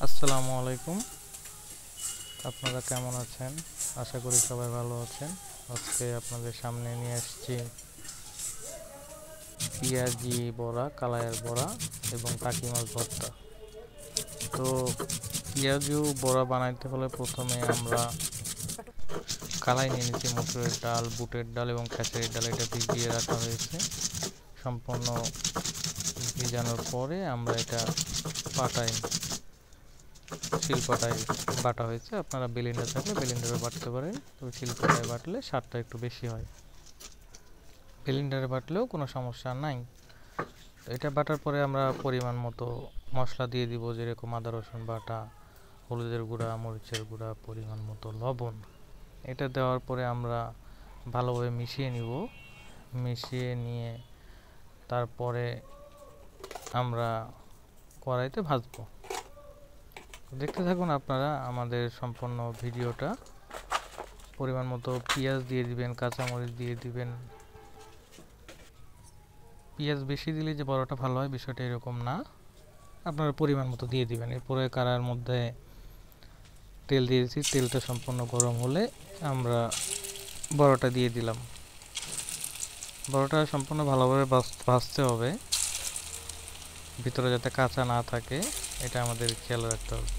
আসসালামু আলাইকুম। আপনারা কেমন আছেন? আশা করি সবাই ভালো আছেন। আজকে আপনাদের সামনে নিয়ে আসছি পেঁয়াজি বড়া, কালাইয়ের বড়া এবং টাকি মাছ ভর্তা। তো পেঁয়াজু বড়া বানাইতে হলে প্রথমে আমরা কালাই নিয়ে নিচ্ছি মসুরের ডাল, বুটের ডাল এবং খেসারির ডাল। এটা ভিজিয়ে রাখা হয়েছে। সম্পূর্ণ ভিজানোর পরে আমরা এটা পাটায় শিলপাটায় বাটা হয়েছে। আপনারা ব্লেন্ডার থাকলে ব্লেন্ডারে বাটতে পারেন, তবে শিলপাটায় বাটলে স্বাদটা একটু বেশি হয়। ব্লেন্ডারে বাটলেও কোনো সমস্যা নাই। তো এটা বাটার পরে আমরা পরিমাণ মতো মশলা দিয়ে দিব, যেরকম আদা রসুন বাটা, হলুদের গুঁড়া, মরিচের গুঁড়া, পরিমাণ মতো লবণ। এটা দেওয়ার পরে আমরা ভালোভাবে মিশিয়ে নিব। মিশিয়ে নিয়ে তারপরে আমরা কড়াইতে ভাজবো। দেখতে থাকুন আপনারা আমাদের সম্পূর্ণ ভিডিওটা। পরিমাণ মতো পেঁয়াজ দিয়ে দিবেন, কাঁচামরিচ দিয়ে দিবেন। পেঁয়াজ বেশি দিলে যে বড়াটা ভালো হয় বিষয়টা এরকম না, আপনারা পরিমাণ মতো দিয়ে দিবেন। এরপরে কড়াইয়ের মধ্যে তেল দিয়ে দিয়েছি। তেলটা সম্পূর্ণ গরম হলে আমরা বড়াটা দিয়ে দিলাম। বড়াটা সম্পূর্ণ ভালোভাবে ভাজতে হবে, ভিতরে যাতে কাঁচা না থাকে, এটা আমাদের খেয়াল রাখতে হবে।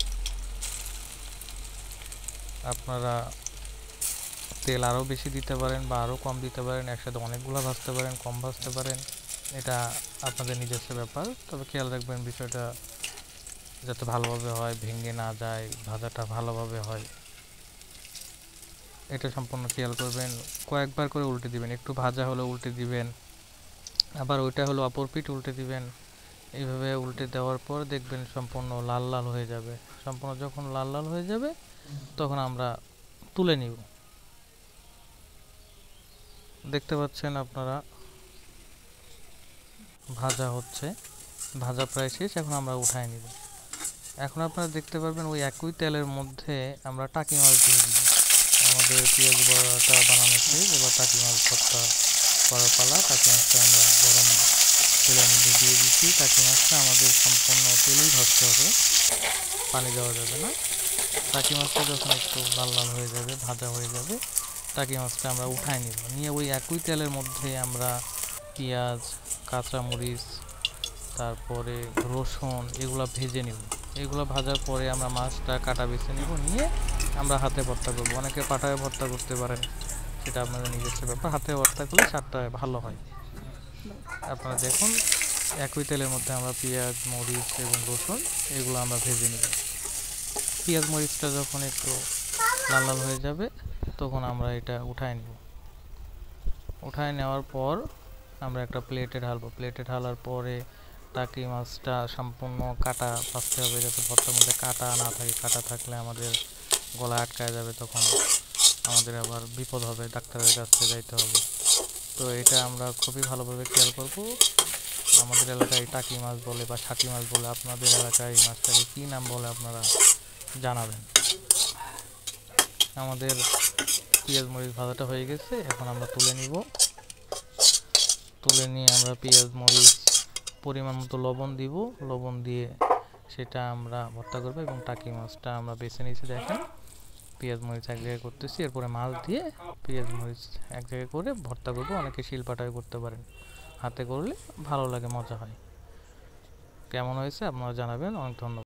আপনারা তেল আরও বেশি দিতে পারেন বা আরও কম দিতে পারেন, একসাথে অনেকগুলো ভাজতে পারেন, কম ভাজতে পারেন, এটা আপনাদের নিজস্ব ব্যাপার। তবে খেয়াল রাখবেন বিষয়টা যাতে ভালোভাবে হয়, ভেঙে না যায়, ভাজাটা ভালোভাবে হয়, এটা সম্পূর্ণ খেয়াল করবেন। কয়েকবার করে উল্টে দিবেন, একটু ভাজা হলে উল্টে দিবেন, আবার ওইটা হলো অপর পিঠ উল্টে দিবেন। এইভাবে উল্টে দেওয়ার পর দেখবেন সম্পূর্ণ লাল লাল হয়ে যাবে। সম্পূর্ণ যখন লাল লাল হয়ে যাবে তখন আমরা তুলে নিব। দেখতে পাচ্ছেন আপনারা ভাজা হচ্ছে, ভাজা প্রায় শেষ। এখন আমরা উঠাই নিব। এখন আপনারা দেখতে পারবেন ওই একই তেলের মধ্যে আমরা টাকি মাছ দিয়ে দিব। আমাদের পেঁয়াজ বড়াটা বানানো শেষ, এবার টাকি মাছ ভর্তা করার পালা। টাকি মাছটা আমরা গরম তেলের মধ্যে দিয়ে দিচ্ছি। টাকি মাছটা আমাদের সম্পূর্ণ তেলেই ভাজতে হবে, পানি দেওয়া যাবে না। টাকি মাছটা যখন একটু লাল লাল হয়ে যাবে, ভাজা হয়ে যাবে, টাকি মাছটা আমরা উঠাই নিব। নিয়ে ওই একই তেলের মধ্যে আমরা পেঁয়াজ, কাঁচামরিচ, তারপরে রসুন এগুলো ভেজে নিব। এগুলো ভাজার পরে আমরা মাছটা কাটা বেছে নিব, নিয়ে আমরা হাতে ভর্তা করব। অনেকে পাটায় ভর্তা করতে পারেন, সেটা আপনাদের নিজস্ব ব্যাপার। হাতে ভর্তা করলে স্বাদটা ভালো হয়। আপনারা দেখুন একই তেলের মধ্যে আমরা পেঁয়াজ, মরিচ এবং রসুন এগুলো আমরা ভেজে নিব। পেঁয়াজ মরিচটা যখন একটু লাল লাল হয়ে যাবে তখন আমরা এটা উঠায় নিব। উঠায় নেওয়ার পর আমরা একটা প্লেটে ঢালবো। প্লেটে ঢালার পরে টাকি মাছটা সম্পূর্ণ কাটা বাছতে হবে, যাতে ভর্তার মধ্যে কাটা না থাকে। কাটা থাকলে আমাদের গলা আটকায় যাবে, তখন আমাদের আবার বিপদ হবে, ডাক্তারের কাছে যাইতে হবে। তো এটা আমরা খুবই ভালোভাবে খেয়াল করব। আমাদের এলাকায় টাকি মাছ বলে বা ছাটি মাছ বলে, আপনাদের এলাকায় মাছটাকে কী নাম বলে আপনারা জানাবেন। আমাদের পেঁয়াজ মরিচ ভাজাটা হয়ে গেছে, এখন আমরা তুলে নিব। তুলে নিয়ে আমরা পেঁয়াজ মরিচ পরিমাণ মতো লবণ দিব। লবণ দিয়ে সেটা আমরা ভর্তা করবো। এবং টাকি মাছটা আমরা বেছে নিয়েছি, দেখেন পেঁয়াজ মরিচ এক জায়গায় করতেছি, এরপরে মাছ দিয়ে পেঁয়াজ মরিচ এক জায়গায় করে ভর্তা করবো। অনেকে শিলপাটায় করতে পারেন, হাতে করলে ভালো লাগে, মজা হয়। কেমন হয়েছে আপনারা জানাবেন। অনেক ধন্যবাদ।